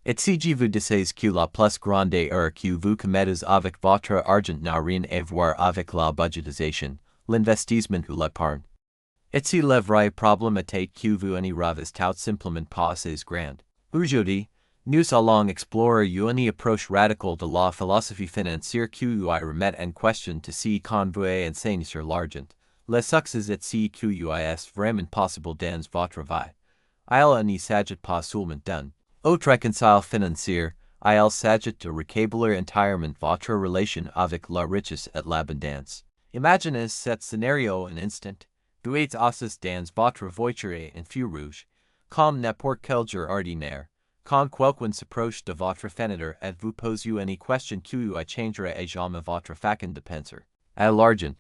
Et si vous disais que la plus grande erreur que vous commettez avec votre argent n'a rien à voir avec la budgetisation, l'investissement ou l'épargne. Et si le vrai problème était que vous n'avez tout simplement pas assez grand. Aujourd'hui, nous allons explorer une approche radicale de la philosophie financière qui vous remet en question de ce qu'on vous enseigne sur l'argent, le succès et ce qui vous est vraiment possible dans votre vie. Il ne s'agit pas seulement d'un autre réconcile financier, il s'agit de rétablir entièrement votre relation avec la richesse et l'abondance. Imaginez cet scénario un instant. Vous êtes assis dans votre voiture en feu rouge, comme n'importe quel jour ordinaire, quand quelqu'un s'approche de votre fenêtre et vous pose une question qui vous changera à jamais votre façon de penser. À l'argent,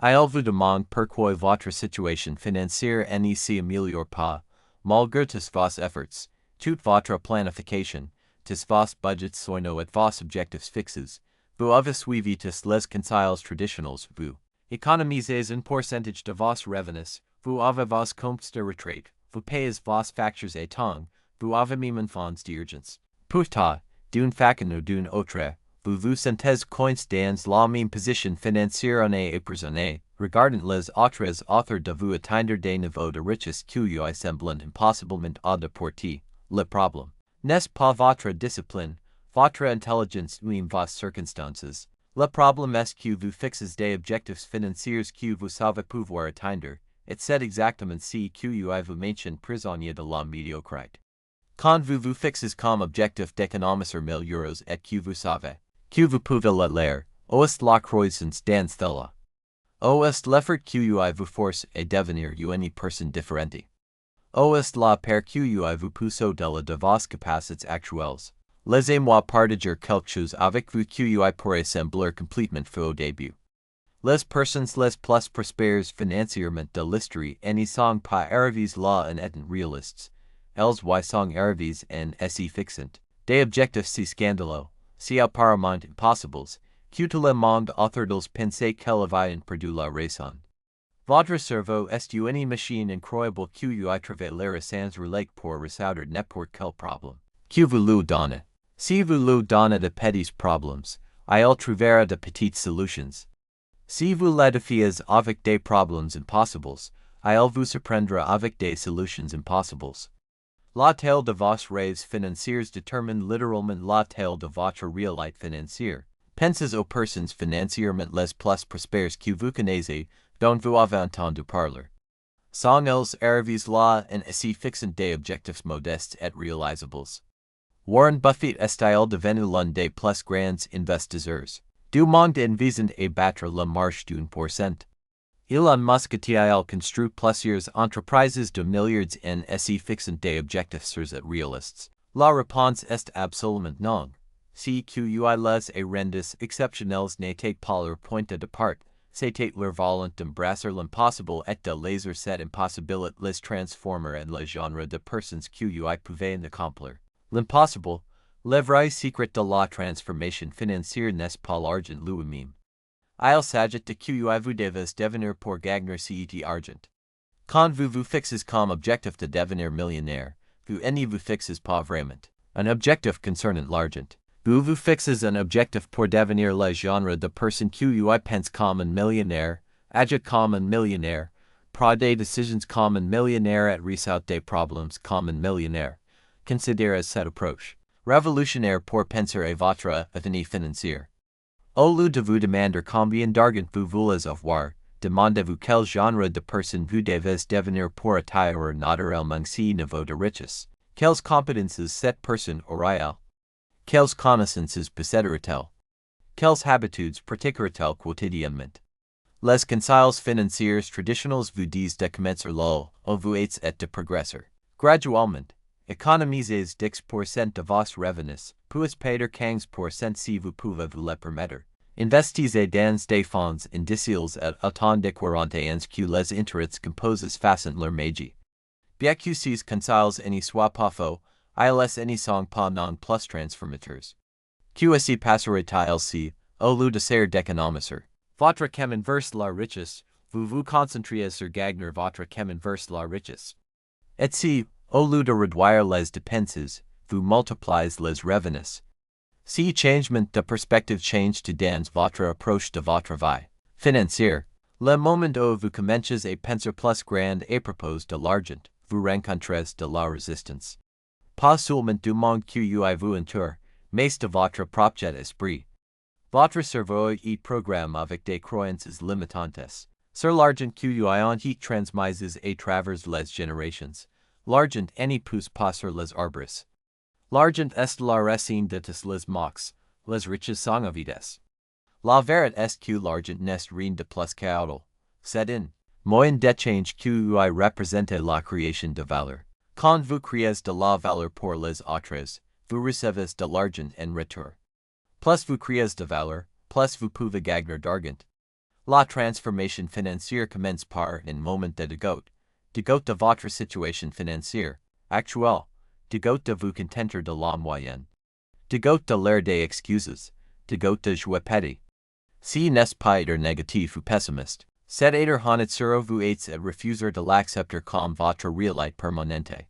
il vous demande pourquoi votre situation financière ne s'améliore pas, malgré tous vos efforts, toute votre planification, tous vos budgets soigneux et vos objectifs fixes. Vous avez suivi tous les conseils traditionnels, vous économisez un pourcentage de vos revenus, vous avez vos comptes de retraite, vous payez vos factures à temps, vous avez même fonds d'urgence. Pourtant, d'une façon ou d'une autre, vous vous sentez coincé dans la même position financière année après année, regardant les autres authors de vous atteindre des niveaux de richesse qui vous semblent impossiblement à de portée. Le problème n'est pas votre discipline, votre intelligence ou vos circonstances. Le problème est que vous fixez des objectifs financiers que vous savez pouvoir atteindre, et c'est exactement ce que vous maintient prisonnier de la médiocrité. Quand vous fixez comme objectif d'économiser 1000 euros et que vous savez que vous pouvez le faire, est la croissance dans cela. Est l'effort que vous force à devenir une personne différente. Est la peur que vous pousse au-delà de vos capacités actuelles. Laissez-moi partager quelque chose avec vous qui pourrait sembler complètement faux au début. Les personnes les plus prospères financièrement de l'histoire ne sont pas arrivées là en étant réalistes. Elles sont arrivées en s'y fixant des objectifs si scandaleux, si apparemment impossibles, que tout le monde autour d'elles pensait qu'elles avaient perdu la raison. Votre cerveau est une machine incroyable qui vous travaillera sans relais pour résoudre n'importe quel problème que vous lui donnez. Si vous lui donnez de petits problèmes, il trouvera de petites solutions. Si vous l'édifiez avec des problèmes impossibles, il vous surprendra avec des solutions impossibles. La taille de vos rêves financiers détermine littéralement la taille de votre réalité financière. Pensez aux personnes financièrement les plus prospères que vous connaissez, dont vous avez entendu parler. Sont elles arrivées là en s'y fixant des objectifs modestes et réalisables. Warren Buffett est-il devenu l'un des plus grands investisseurs du monde en visant à battre la marche d'1 %. Elon Musk a-t-il construit plusieurs entreprises de milliards en s'y fixant des objectifs réalistes? La réponse est absolument non. Si que les rendez exceptionnels n'étaient pas leur point de départ, c'était leur volonté d'embrasser l'impossible et de laisser cette impossibilité les transformer en le genre de personnes qui pouvaient accomplir l'impossible. Le vrai secret de la transformation financière n'est pas l'argent lui-même. Il s'agit de que vous devez devenir pour gagner cet argent. Quand vous fixez comme objectif de devenir millionnaire, vous ne vous fixez pas vraiment un objectif concernant l'argent. Vous fixez un objectif pour devenir le genre de personne qui pense comme un millionnaire, agit comme un millionnaire, prend des décisions comme un millionnaire et résout des problèmes comme un millionnaire. Considérez cette approche révolutionnaire pour penser à votre avenir financier. Au lieu de vous demander combien d'argent vous voulez avoir, demandez-vous quel genre de personne vous devez devenir pour atteindre naturellement ce niveau de richesse. Quelles compétences cette personne aura-t-elle? Quelles connaissances possédera-t-elle? Quelles habitudes pratiquera-t-elle quotidiennement? Les conseils financiers traditionnels vous disent de commencer là où vous êtes et de progresser graduellement. Économisez 10% de vos revenus, puis payer 15% si vous pouvez vous le permettre. Investissez dans des fonds indiciels et attendez 40 ans que les intérêts composés fassent leur magie. Bien que ces conseils ne soient pas faux, ils ne sont pas non plus transformateurs. Que se passera-t-il si, au lieu de ser d'économiser votre chemin vers la richesse, vous vous concentrez sur gagner votre chemin vers la richesse? Et si, au lieu de réduire les dépenses, vous multipliez les revenus. Si changement de perspective change to dans votre approche de votre vie financière. Le moment où vous commencez à penser plus grand à propos de l'argent, vous rencontrez de la résistance. Pas seulement du monde qui vous entoure, mais de votre propre esprit. Votre cerveau est programmé avec des croyances limitantes. Sur l'argent qui ont été transmises à travers les générations. L'argent n'est pousse pas sur les arbres. L'argent est la racine de tous les maux, les riches sont avides. La vérité est que l'argent n'est rien de plus qu'autre. C'est un moyen d'échange qui représente la création de valeur. Quand vous créez de la valeur pour les autres, vous recevez de l'argent en retour. Plus vous créez de valeur, plus vous pouvez gagner d'argent. La transformation financière commence par un moment de dégoût de votre situation financière actuelle, dégoût de vous contenter de la moyenne, dégoût de l'air des excuses, dégoût de jouer petit. Si n'est pas être négatif ou pessimiste, c'est être honnête sur vous êtes et refuser de l'accepter comme votre réalité permanente.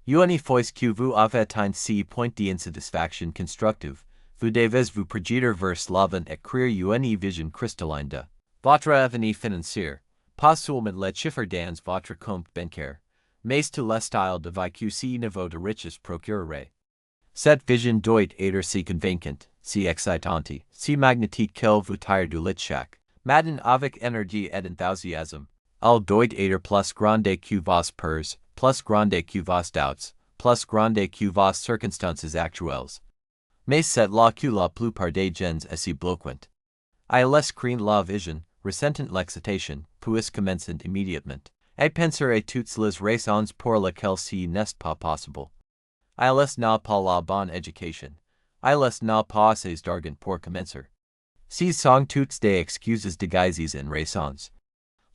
Une fois que vous avez atteint ce point d'insatisfaction constructive, vous devez vous projeter vers l'avant et créer une vision cristalline de votre avenir financier, pas seulement les chiffres dans votre compte bancaire, mais tout le style de vie que ce niveau de richesse procurerait. Cette vision doit être si convaincante, si excitante, si magnétique qu'elle vous tire du lit chaque matin avec énergie et enthousiasme. Elle doit être plus grande que vos peurs, plus grande que vos doutes, plus grande que vos circonstances actuelles. Mais c'est là que la plupart des gens est bloquant. Ils craignent la vision, ressentent l'excitation, puis commencent immédiatement à penser à toutes les raisons pour lesquelles ce n'est pas possible. Ils n'ont pas la bonne éducation. Ils n'ont pas assez d'argent pour commencer. Ce sont toutes des excuses déguisées en raisons.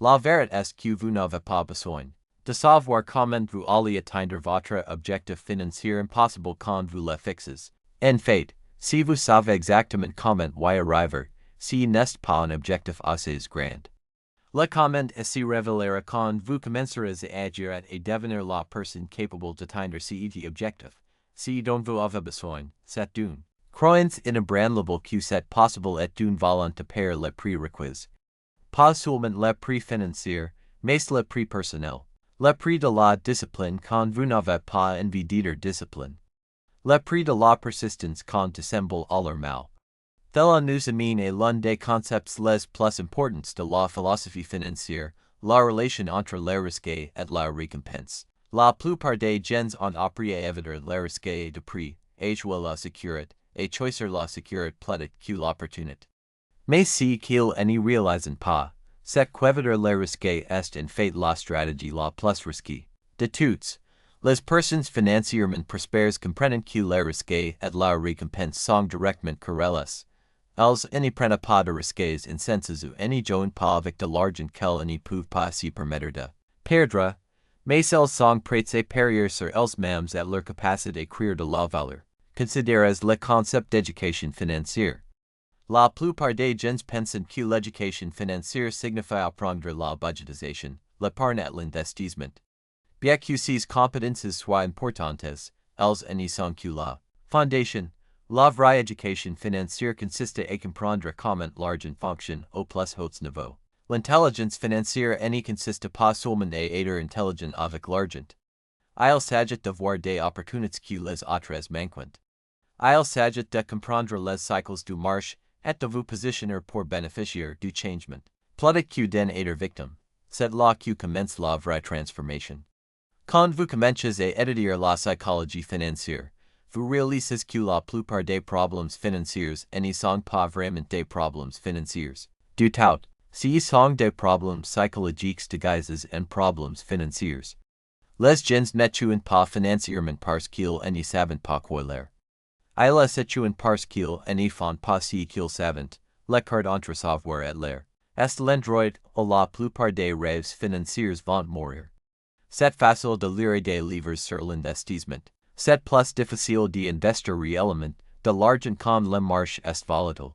La vérité est que vous n'avez pas besoin de savoir comment vous allez atteindre votre objectif financier impossible quand vous le fixez. En fait, si vous savez exactement comment y arriver, ce n'est pas un objectif assez grand. Le comment se révélera quand vous commencerez à agir et devenir la personne capable d'atteindre cet objectif. Ce dont vous avez besoin, c'est d'une croyance inébranlable que c'est possible et d'une volonté pour les prérequis. Pas seulement le prix financier, mais le prix personnel. Le prix de la discipline quand vous n'avez pas envie d'être discipline. Le prix de la persistance quand tout semble aller mal. Cela nous amène à l'un des concepts les plus importants de la philosophie financière, la relation entre le risque et la récompense. La plupart des gens ont appris à éviter le risque de prix, à jouer la sécurité, et choisir la sécurité plutôt que l'opportunité. Mais si qu'ils n'y réalisent pas, c'est qu'éviter le risque est en fait la stratégie la plus risquée de toutes. Les personnes financièrement prospères comprennent que le risque et la récompense sont directement corrélés. Elles n'y prennent pas de risques en sens où n'y jouent pas avec de l'argent qu'elles n'y peuvent pas se permettre de perdre, mais elles sont prêtes à parier sur elles-mêmes et leur capacité à créer de la valeur. Considérez le concept d'éducation financière. La plupart des gens pensent que l'éducation financière signifie apprendre la budgétisation, l'épargne et l'investissement. Bien que ces compétences soient importantes, elles n'y sont que la fondation. La vraie éducation financière consiste à comprendre comment l'argent fonctionne au plus haut niveau. L'intelligence financière n'y consiste pas seulement à être intelligent avec l'argent. Il s'agit de voir des opportunités que les autres manquent. Il s'agit de comprendre les cycles du marché et de vous positionner pour bénéficier du changement. Plutôt que d'en être victime, c'est là que commence la vraie transformation. Quand vous commencez à étudier la psychologie financière, vous réalisez que la plupart des problèmes financiers n'y sont pas vraiment des problèmes financiers. Du tout, ce sont des problèmes psychologiques déguisés en problèmes financiers. Les gens ne tuent pas financièrement parce qu'ils n'y savent pas quoi faire. Ils se tuent parce qu'ils n'y font pas ce qu'ils savent. L'écart entre savoir et l'air est l'endroit où la plupart des rêves financiers vont mourir. C'est facile de lire des livres sur l'investissement. C'est plus difficile d'investir réellement de l'argent quand le marché est volatile.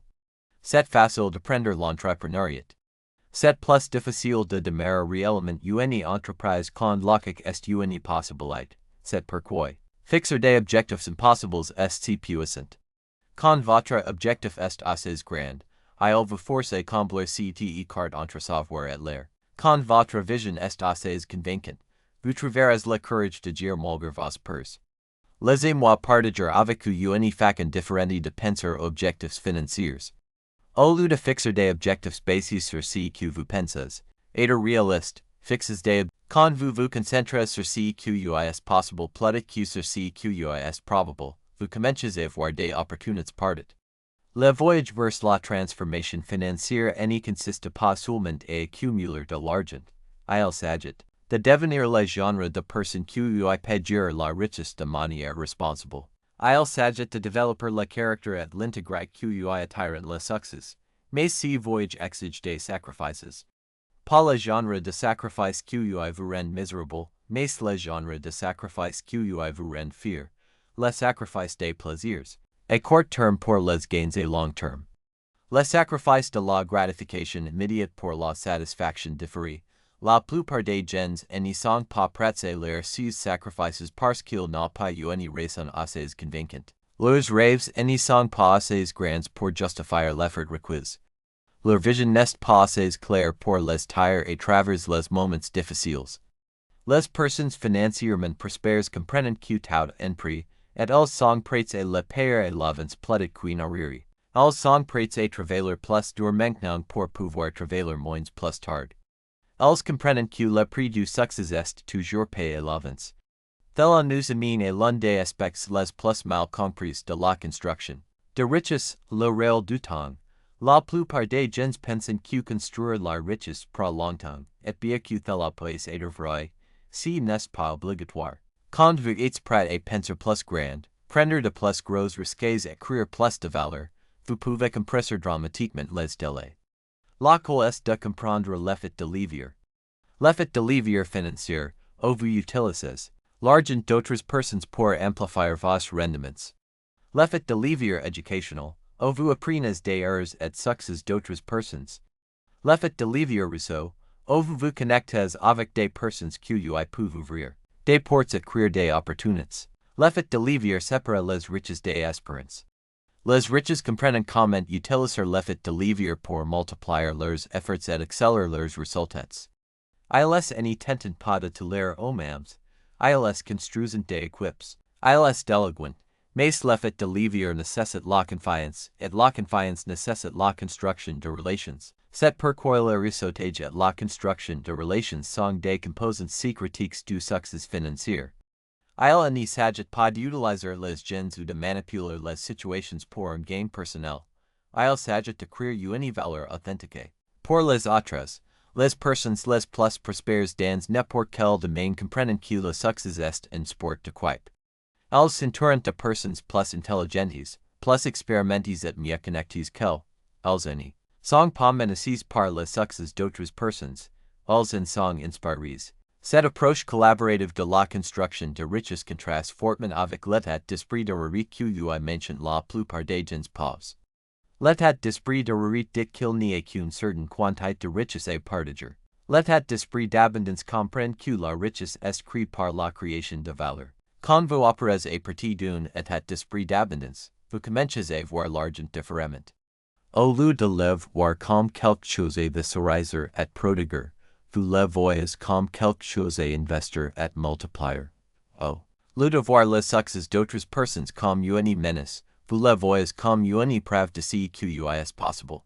C'est facile de prendre l'entrepreneuriat. C'est plus difficile de démarrer réellement une entreprise quand l'occupation est une possibilité. C'est pourquoi Fixer des objectifs impossibles est puissant. Quand votre objectif est assez grand, il vous force combler cet écart entre savoir et l'air. Quand votre vision est assez convaincante, vous trouverez le courage de dire malgré vos peurs. Laissez-moi partager avec vous une façon différente de penser objectifs financiers. Au lieu de fixer des objectifs basés sur ce que vous pensez, être réaliste, fixez des quand vous vous concentrez sur ce qui est possible plutôt que sur ce qui est probable, vous commencez à voir des opportunités partout. Le voyage vers la transformation financière ne consiste pas seulement à accumuler de l'argent. Il s'agit de devenir le genre de personne qui peut gérer la richesse de manière responsable. Il s'agit de développer le caractère et l'intégrer qui attirent le succès. Mais ce voyage exige des sacrifices. Pas le genre de sacrifice qui vous rend misérable, mais le genre de sacrifice qui vous rend fier. Le sacrifice des plaisirs. À court terme pour les gains à long terme. Le sacrifice de la gratification immédiate pour la satisfaction différée. La plupart des gens ne sont pas prêts à faire ces sacrifices parce qu'ils n'ont pas une raison assez convaincante. Leurs rêves ne sont pas assez grands pour justifier l'effort requis. Leur vision n'est pas assez claire pour les tirer à travers les moments difficiles. Les personnes financièrement prospères comprennent que tout en prix, et elles sont prêtes à le payer à l'avance plutôt qu'en arrière. Elles sont prêtes à travailler plus dur maintenant pour pouvoir travailler moins plus tard. Elles comprennent que le prix du succès est toujours payé à l'avance. Cela nous amène à l'un des aspects les plus mal compris de la construction de richesse, le réel du temps. La plupart des gens pensent que construire la richesse prend longtemps, et bien que cela puisse être vrai, ce n'est pas obligatoire. Quand vous êtes prêt à penser plus grand, prendre de plus gros risques et créer plus de valeur, vous pouvez compresser dramatiquement les délais. La clé est de comprendre l'effet de levier. L'effet de levier financier, où vous utilisez l'argent d'autres personnes pour amplifier vos rendements. L'effet de levier éducational, où vous apprenez des erreurs et succès d'autres personnes. L'effet de levier réseau, où vous vous connectez avec des personnes qui peuvent ouvrir des portes et créer des opportunités. L'effet de levier sépare les riches des espérances. Les riches comprennent comment utiliser l'effet de levier pour multiplier leurs efforts et accélérer leurs résultats. Ils ne tentent pas de tous leurs hommes, ils construisent des équipes, ils délèguent, mais l'effet de levier nécessite la confiance, et la confiance nécessite la construction de relations. C'est pourquoi le réseautage et la construction de relations sont des composants si critiques du succès financier. Il ne s'agit pas d'utiliser les gens ou de manipuler les situations pour un gain personnel. Il s'agit de créer une valeur authentique. Pour les autres, les personnes les plus prospères dans n'importe quel domaine comprennent que le succès est un sport d'équipe. Elles s'entourent de personnes plus intelligentes, plus expérimentées et mieux connectées qu'elles. Elles ne sont pas menacées par le succès d'autres personnes, elles en sont inspirées. Cette approche collaborative de la construction de richesse contraste fortement avec l'état d'esprit de réussite que mentionne la plupart des gens pas. L'état d'esprit de réussite dit qu'il n'y a qu'une certaine quantité de richesse à partager. L'état d'esprit d'abondance comprend que la richesse est créée par la création de valeur. Quand vous opérez à partir d'un état d'esprit d'abondance, vous commencez à voir l'argent différemment. Au lieu de le voir comme quelque chose de saisir et protéger, vous le voyez comme quelque chose à investir et multiplier. Au lieu de voir le succès d'autres personnes comme une menace, vous le voyez comme une preuve de ce qui est possible.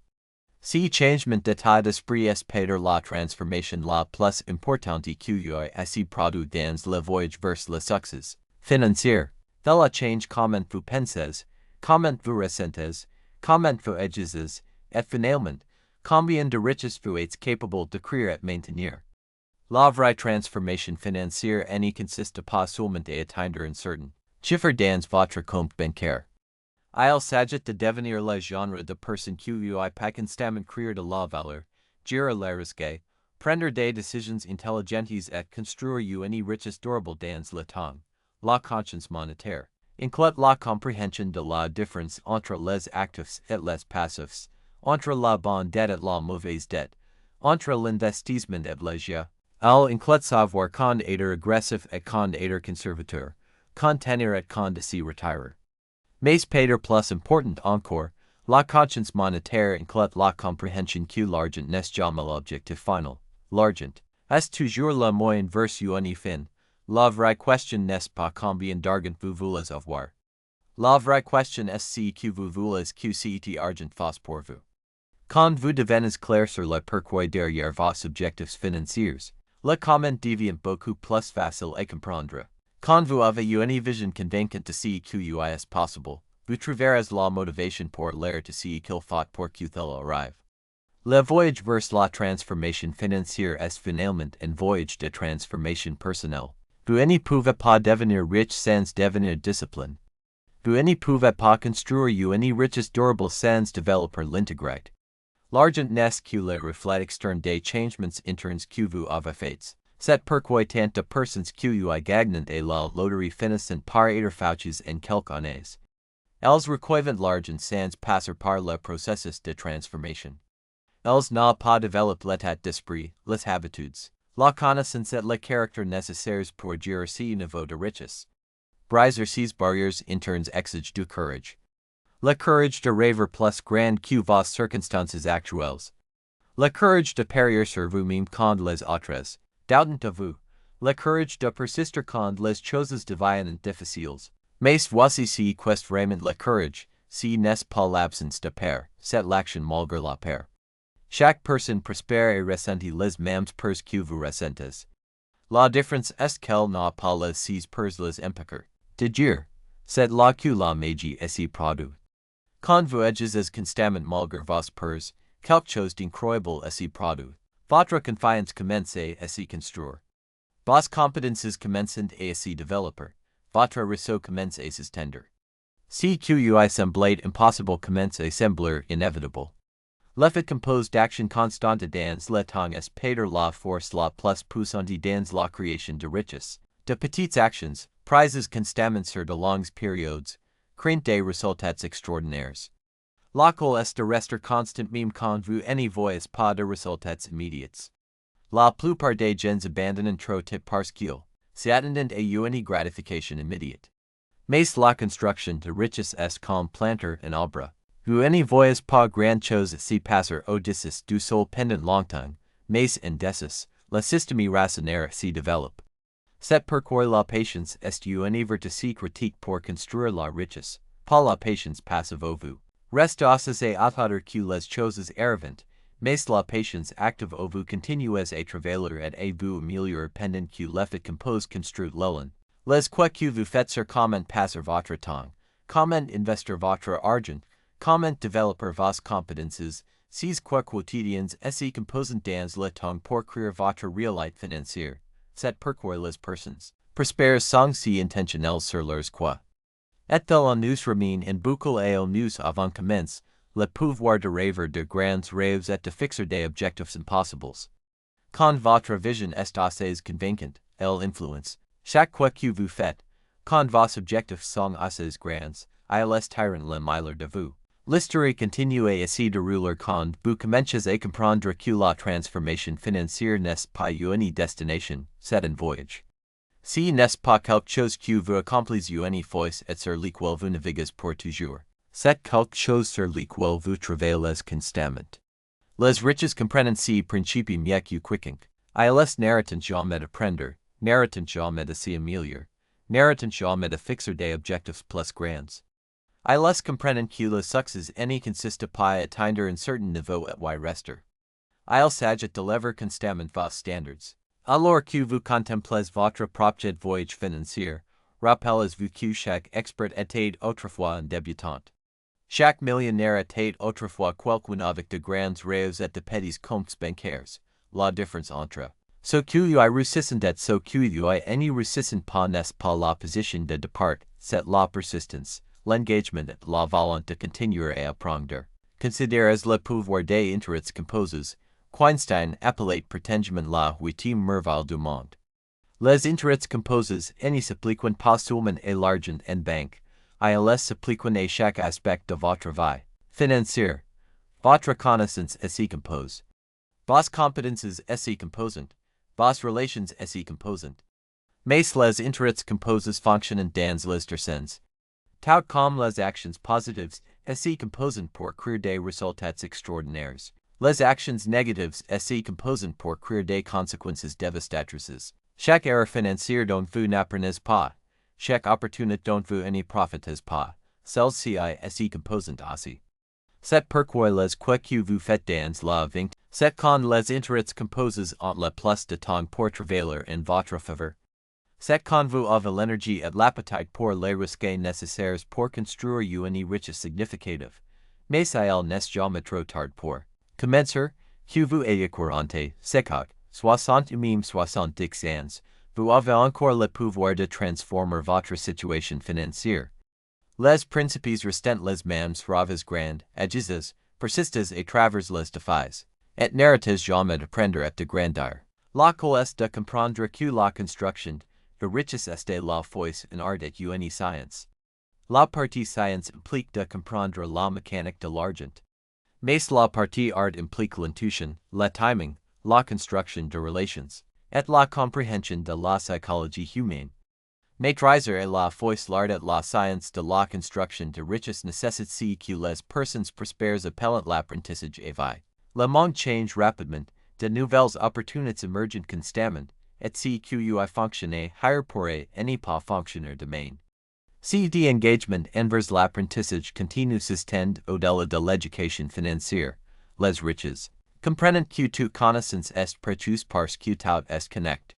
Ce changement d'état d'esprit est peut-être la transformation la plus importante qui se produit dans le voyage vers le succès financier. Cela change comment vous pensez, comment vous ressentez, comment vous agissez, et finalement, combien de richesse vous êtes capable de créer et maintenir. La vraie transformation financière ne consiste pas seulement à atteindre un certain chiffre dans votre compte bancaire. Il s'agit de devenir le genre de personne qui peut constamment créer de la valeur, gérer les risques, prendre des décisions intelligentes et construire une richesse durable dans le temps. La conscience monétaire inclut la compréhension de la différence entre les actifs et les passifs, entre la bonne dette et la mauvaise dette, entre l'investissement et le jeu. Elle inclut savoir quand être agressif et quand être conservateur, Contenir et con de si retirer. Mais Pater plus important encore, la conscience monétaire inclut la compréhension que l'argent n'est jamais l'objectif final. L'argent est toujours le moyen vers une fin. La vraie question n'est pas combien d'argent vous voulez avoir. La vraie question est si que vous voulez que cet argent fasse pour vous. Quand vous devenez clair sur le pourquoi derrière vos objectifs financiers, le comment devient beaucoup plus facile à comprendre. Quand vous avez une vision convaincante de ce qui est possible, vous trouverez la motivation pour l'air de ce qu'il faut pour que tel arrive. Le voyage vers la transformation financière est finalement un voyage de transformation personnelle. Vous ne pouvez pas devenir riche sans devenir discipline. Vous ne pouvez pas construire une richesse durable sans développer l'intégrate. L'argent n'est que le reflet externe des changements internes que vous avez faits. C'est pourquoi tant de personnes qui gagnent à la loterie finissent par être fauchées en quelques années. Elles recueillent l'argent sans passer par le processus de transformation. Elles n'ont pas développé l'état d'esprit, les habitudes, la connaissance et le caractère nécessaires pour gérer ce niveau de richesse. Briser ces barrières internes exige du courage. Le courage de rêver plus grand que vos circonstances actuelles. Le courage de parier sur vous-même quand les autres doutent de vous. Le courage de persister quand les choses deviennent difficiles. Mais voici ce qu'est vraiment le courage, ce n'est pas l'absence de peur, c'est l'action malgré la peur. Chaque personne prospère et ressentit les mêmes peurs que vous ressentez. La différence est qu'elle n'a pas les six peurs les empêcheurs de dire. C'est là que la magie s'y produit. Quand vous êtes constamment malgré vos peurs, quelque chose d'incroyable s'y produit. Votre confiance commence à s'y construire. Vos compétences commencent à s'y développer. Votre réseau commence à s'étendre. Ce qui semblait impossible commence à sembler inévitable. L'effet composé d'action constante dans le temps est Peter la force la plus puissante dans la création de richesse. De petites actions, prises constamment sur de longues périodes, créent des résultats extraordinaires. La clé est de rester constant même quand vous ne voyez pas de résultats immédiats. La plupart des gens abandonnent trop tôt parce qu'ils s'attendent à une gratification immédiate. Mais la construction de richesse est comme planter un arbre. Vous ne voyez pas grand-chose s'y passer au-dessus du sol pendant longtemps, mais indécis, le système racinaire s'y développe. C'est pourquoi la patience est une vertu critique pour construire la richesse, pas la patience passive au vous. Reste associé à attendre que les choses arrivent, mais la patience active au vous continuez à travailler et à vous améliorer pendant que l'effet composé construit l'élan. Les quoi que vous faites sur comment passer votre temps, comment investir votre argent, comment développer vos compétences, ces quoi quotidiens s'y composent dans le temps pour créer votre réalité financière. C'est pourquoi les personnes prospèrent sont si intentionnelles sur leurs quoi. Et-il nous ramène en boucle à nous avant commence, le pouvoir de rêver de grands rêves et de fixer des objectifs impossibles. Quand votre vision est assez convaincante, elle influence chaque quoi que vous faites. Quand vos objectifs sont assez grands, ils tirent le meilleur de vous. L'histoire continue à se dérouler quand vous commencez à comprendre que la transformation financière n'est pas une destination, c'est un voyage. Si n'est pas quelque chose que vous accomplissez une fois et sur lequel vous naviguez pour toujours, c'est quelque chose sur lequel vous travaillez constamment. Les riches comprennent ce principe mieux que quiconque. Ils n'arrêtent jamais d'apprendre, n'arrêtent jamais de s'améliorer, n'arrêtent jamais de fixer des objectifs plus grands. Ils comprennent que le succès ne consiste pas à atteindre un certain niveau et y rester. Ils s'agit d'élever constamment vos standards. Alors que vous contemplez votre propre voyage financier, rappelez-vous que chaque expert était autrefois un débutant. Chaque millionnaire était autrefois quelqu'un avec de grands rêves et de petits comptes bancaires. La différence entre ce qui réussissent et ce qui ne réussissent pas n'est pas la position de départ, c'est la persistance, l'engagement et la volonté de continuer à apprendre. Considérez le pouvoir des intérêts composés. Einstein appelait prétendument la huitième merveille du monde. Les intérêts composés ne s'appliquent pas seulement à l'argent en banque, ils s'appliquent à chaque aspect de votre vie financière. Votre connaissance s'y compose. Vos compétences s'y composent. Vos relations s'y composent. Mais les intérêts composes fonctionnent dans les sens. Tout comme les actions positives, se composent pour créer des résultats extraordinaires. Les actions négatives se composent pour créer des conséquences dévastatrices. Chaque erreur financière dont vous n'apprenez pas, chaque opportunité dont vous ne profitez pas, celle-ci se composent aussi. C'est pourquoi les quoi que vous faites dans la vie, c'est quand les intérêts composés ont le plus de temps pour travailler en votre faveur. C'est quand vous avez l'énergie et l'appétit pour les risques nécessaires pour construire une richesse significative. Mais il n'est jamais trop tard pour commencer, que vous ayez 40, 50, 60 ou même 70 ans, vous avez encore le pouvoir de transformer votre situation financière. Les principes restent les mêmes raves grandes, agises, persistes et travers les défis, et n'arrêtez jamais d'apprendre et de grandir. La clé est de comprendre que la construction de richesse est la force en art et une science. La partie science implique de comprendre la mécanique de l'argent. Mais la partie art implique l'intuition, le timing, la construction de relations, et la compréhension de la psychologie humaine. Maîtriser et la force l'art et la science de la construction de richesse nécessite que les personnes prospères appellent l'apprentissage éveillé. Le monde change rapidement, de nouvelles opportunités émergent constamment, et si que fonctionner higher pourrait ne pas fonctionner demain. Si d'engagement envers l'apprentissage continue s'étend au-delà de l'éducation financière, les riches, comprenant que toute connaissance est précieuse parce que tout est connecté.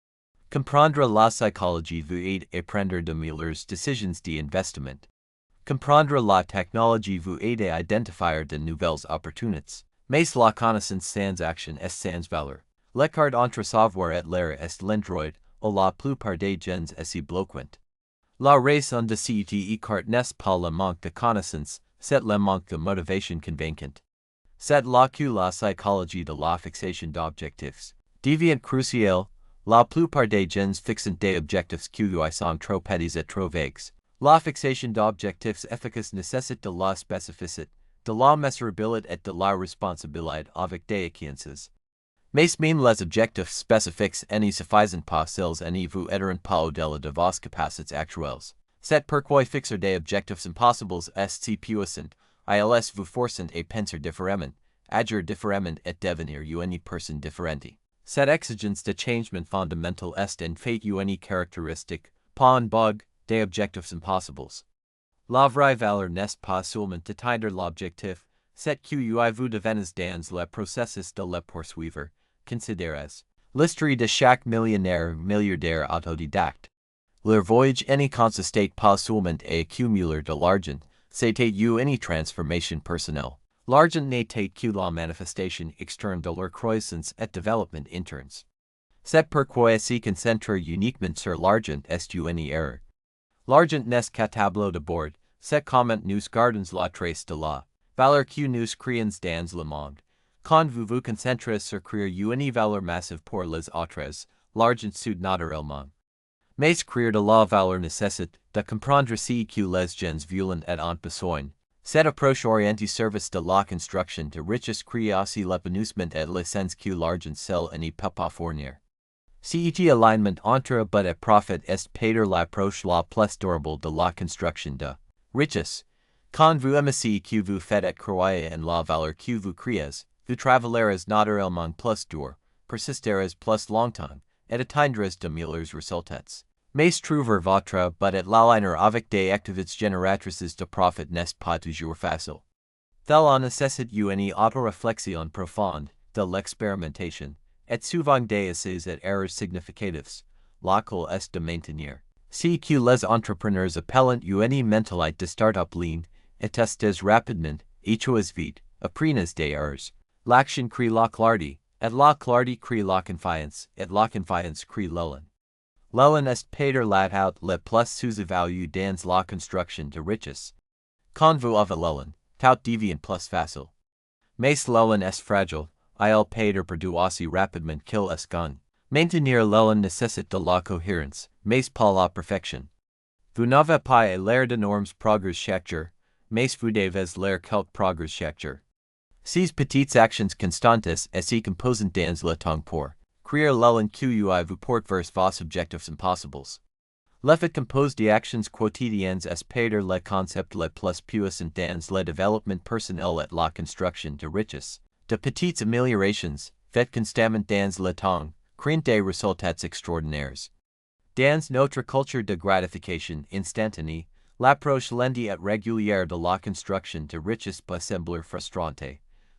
Comprendre la psychologie vous aide à prendre de meilleures décisions d'investissement. Comprendre la technologie vous aide à identifier de nouvelles opportunités. Mais la connaissance sans action est sans valeur. L'écart entre savoir et l'erreur est l'endroit où la plupart des gens est bloquant. La raison de cet écart n'est pas le manque de connaissance, c'est le manque de motivation convaincante. C'est là que la psychologie de la fixation d'objectifs devient cruciale. La plupart des gens fixent des objectifs qui sont trop petits et trop vagues. La fixation d'objectifs efficaces nécessite de la spécificité, de la mesurabilité et de la responsabilité avec des échéances. Mais même les objectifs spécifiques ne suffisent pas s'ils ne vous aideront pas au-delà de vos capacités actuelles. C'est pourquoi fixer des objectifs impossibles est si puissant, ils vous forcent à penser différemment, agir différemment et devenir une personne différente. Cette exigence de changement fondamental est en fait une caractéristique, pas un bug, des objectifs impossibles. La vraie valeur n'est pas seulement d'atteindre l'objectif, c'est que vous devenez dans le processus de le poursuivre. Considérez l'histoire de chaque millionnaire ou milliardaire autodidacte. Leur voyage ne consiste pas seulement à accumuler de l'argent, c'était une transformation personnelle. L'argent n'était que la manifestation externe de leur croissance et développement internes. C'est pourquoi se concentrer uniquement sur l'argent est une erreur. L'argent n'est qu'un tableau de bord, c'est comment nous gardons la trace de la valeur que nous créons dans le monde. Quand vous vous concentrez sur créer une valeur massive pour les autres, l'argent soude naturellement. Mais créer de la valeur nécessite de comprendre ce que les gens veulent et ont besoin. Cette approche orientée service de la construction de richesse crée aussi l'épanouissement et le sens que l'argent seul ne peut pas fournir. Cet alignment entre but et profit est peut-être l'approche la plus durable de la construction de richesse. Quand vous aimez ce que vous faites et croyez en la valeur que vous créez, vous travaillerez naturellement plus dur, persisterez plus longtemps, et atteindrez de meilleurs résultats. Mais trouver votre but et l'aligner avec des activités génératrices de profit n'est pas toujours facile. Cela nécessite une auto-réflexion profonde, de l'expérimentation, et souvent des essais et erreurs significatives, laquelle est de maintenir. Ce que les entrepreneurs appellent une mentalité de start-up lean, et testes rapidement, et chose vite, apprenez des erreurs. L'action crée la clarté, et la clarté crée la confiance crée l'élan. L'élan est peut-être l'atout le plus sous-évalué dans la construction de richesse. Quand vous avez l'élan, tout devient plus facile. Mais l'élan est fragile, il peut perdre aussi rapidement qu'il est gagné. Maintenir l'élan nécessite de la cohérence, mais pas la perfection. Vous n'avez pas à l'air d'énormes progrès chaque jour, mais vous devez l'air quelques progrès chaque jour. Ces petites actions constantes se composent dans le temps pour créer l'un qui vous porte vers vos objectifs impossibles. Le fait compose d'actions quotidiennes espérer le concept le plus puissant dans le développement personnel et la construction de richesse, de petites améliorations, fait constamment dans le temps, créant des résultats extraordinaires. Dans notre culture de gratification instantanée, l'approche lente et régulière de la construction de richesse peut sembler frustrante.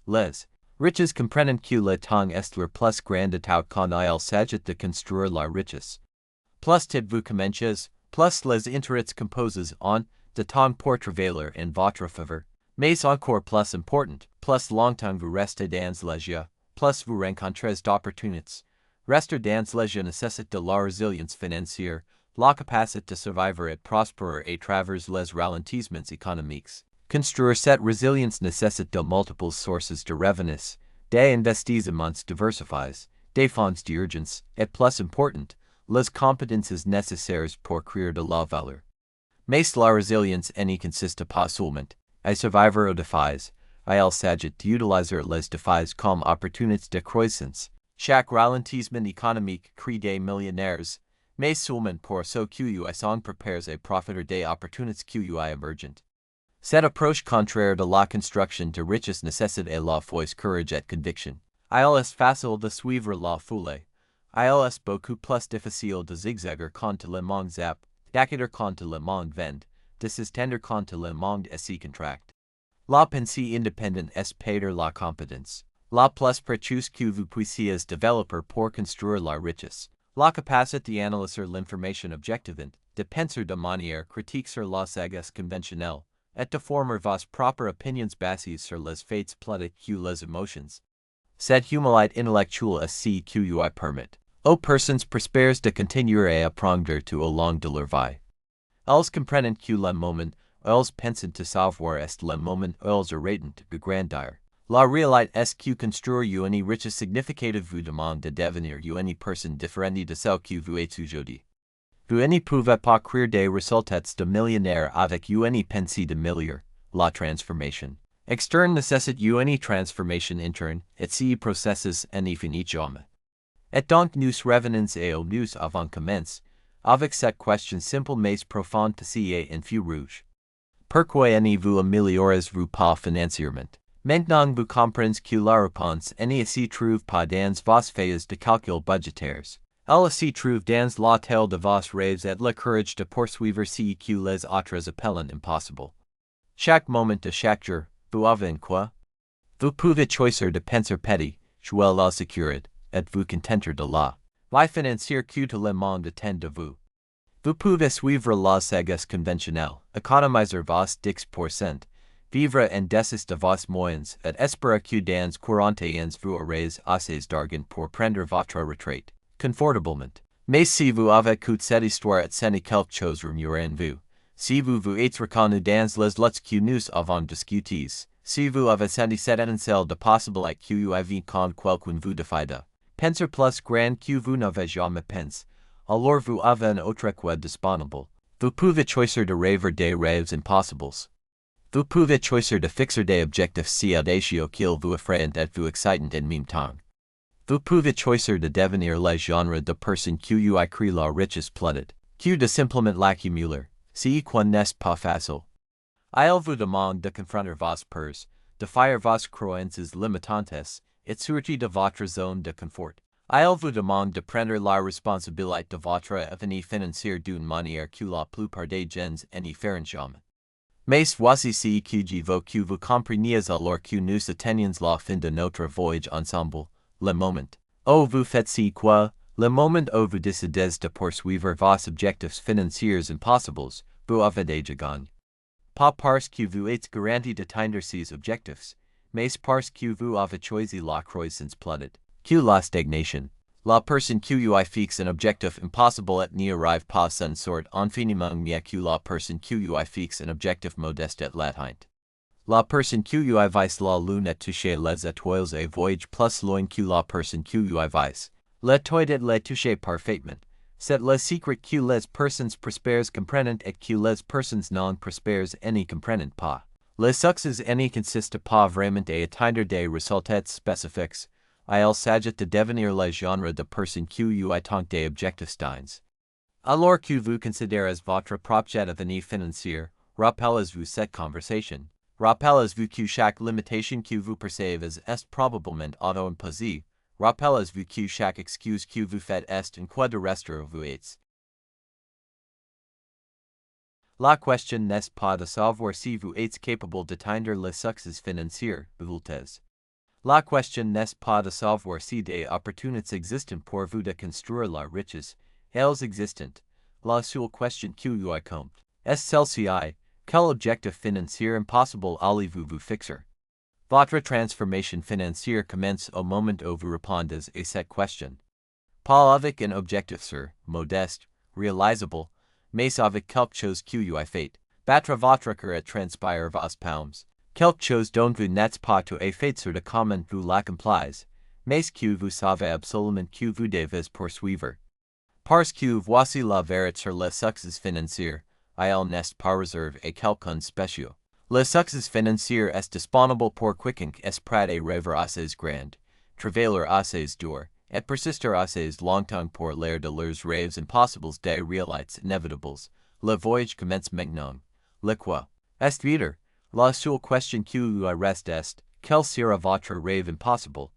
Les riches comprennent que le temps est le plus grand état quand il s'agit de construire la richesse. Plus tôt vous commencez, plus les intérêts composés en de temps pour travailler en votre faveur. Mais encore plus important, plus longtemps vous restez dans le jeu, plus vous rencontrez d'opportunités. Rester dans le jeu nécessite de la résilience financière, la capacité de survivre et prospérer à travers les ralentissements économiques. Construire cette résilience nécessite de multiples sources de revenus, des investissements diversifiés, des fonds d'urgence, et plus important, les compétences nécessaires pour créer de la valeur. Mais la résilience n'y consiste pas seulement à survivre aux défis, il s'agit d'utiliser les défis comme opportunités de croissance. Chaque ralentissement économique crée des millionnaires, mais seulement pour ceux qui sont préparés à profiter des opportunités qui émergent. Cette approche contraire de la construction de richesse nécessite à la fois courage et conviction. Il est facile de suivre la foule. Il est beaucoup plus difficile de zigzagger quand le monde zappe, d'acquérir quand le monde vend, de s'étendre quand le monde se contracte. La pensée indépendante est perdre la compétence. La plus précieuse que vous puissiez développer pour construire la richesse. La capacité d'analyser l'information objectivement, de penser de manière critique sur la sagesse conventionnelle, et de former vos propres opinions basées sur les faits plutôt que les émotions. Cette humilité intellectuelle est ce qui permet aux personnes prospères de continuer à apprendre tout au long de leur vie. Elles comprennent que le moment où elles pensent de savoir est le moment où elles arrêtent de grandir. La réalité est que construire une richesse significative vous demande de devenir une personne différente de celle que vous êtes aujourd'hui. Vous ne pouvez pas créer des résultats de millionnaire avec une pensée de milliard. La transformation externe nécessite une transformation interne, et ce processus n'est fini jamais. Et donc nous revenons à où nous avons commencé, avec cette question simple mais profonde passée en feu rouge. Pourquoi ne vous améliorez-vous pas financièrement? Maintenant vous comprenez que la réponse ne se trouve pas dans vos feuilles de calcul budgétaires. Elle se trouve dans la tête de vos rêves et le courage de poursuivre ce que les autres appellent impossible. Chaque moment de chaque jour, vous avez quoi? Vous pouvez choisir de penser petit, jouer la sécurité, et vous contenter de la vie financière que tout le monde attend de vous. Vous pouvez suivre la sagesse conventionnelle, économiser vos 10%, vivre en dessus de vos moyens, et espérer que dans 40 ans vous aurez assez d'argent pour prendre votre retraite confortablement. Mais si vous avez écouté cette histoire et ce n'est quelque chose remuer en vous, si vous vous êtes reconnu dans les luttes que nous avons discutées, si vous avez senti cette étincelle de possibilité que vous avez quand quelqu'un vous défie de penser plus grand que vous n'avez jamais pensé, alors vous avez un autre choix disponible. Vous pouvez choisir de rêver des rêves impossibles. Vous pouvez choisir de fixer des objectifs si audacieux qu'ils vous effraient et vous excitent en même temps. Vous pouvez choisir de devenir le genre de personne qui crée la richesse plutôt que de simplement l'accumuler, ce qui n'est pas facile. Il vous demande de confronter vos peurs, de faire vos croyances limitantes, et sortir de votre zone de confort. Il vous demande de prendre la responsabilité de votre avenir financier d'une manière que la plupart des gens n'y feront jamais. Mais voici ce que je veux que vous compreniez alors que nous atteignons la fin de notre voyage ensemble, le moment. Oh, vous faites si quoi? Le moment où vous décidez de poursuivre vos objectifs financiers impossibles, vous avez déjà gagné. Pas parce que vous êtes garanti d'atteindre ces objectifs, mais parce que vous avez choisi la croissance plutôt que la stagnation. La personne qui fixe un objectif impossible et n'y arrive pas s'en sort infiniment mieux que la personne qui fixe un objectif modeste et l'atteint. La personne qui vise la lune et touche les étoiles et voyage plus loin que la personne qui vise l'étoile et les touche parfaitement. C'est le secret que les personnes prospères comprennent et que les personnes non prospères n'y comprennent pas. Le succès n'y consiste pas vraiment à atteindre des résultats spécifiques. il s'agit de devenir le genre de personne qui attend des objectifs dins. Alors que vous considérez votre projet d'avenir financier, rappelez-vous cette conversation. Rappelez-vous que chaque limitation que vous percevez est probablement auto-imposée. Rappelez-vous que chaque excuse que vous faites est un coup de rester où vous êtes. La question n'est pas de savoir si vous êtes capable d'atteindre le succès financier, adultes. La question n'est pas de savoir si des opportunités existent pour vous de construire la richesse. Elles existent. La seule question qui compte est celle-ci. Quel objectif financier impossible allez-vous vous fixer? Votre transformation financière commence au moment où vous répondez à cette question. Pas avec un objectif modeste, réalisable, mais avec quelque chose qui fait battre votre cœur et transpire vos paumes. Quelque chose dont vous n'êtes pas tout à fait sûr de comment vous l'accomplissez, mais que vous savez absolument que vous devez poursuivre. Parce que voici la vérité sur le succès financier, il n'est pas réservé à quelqu'un spécial. Le succès financier est disponible pour quiconque espère et rêver assez grand, travailler assez dur, et persister assez longtemps pour l'air de leurs rêves impossibles des réalités inévitables. Le voyage commence maintenant. Le quoi est vide? La seule question qui reste est, quel sera votre rêve impossible?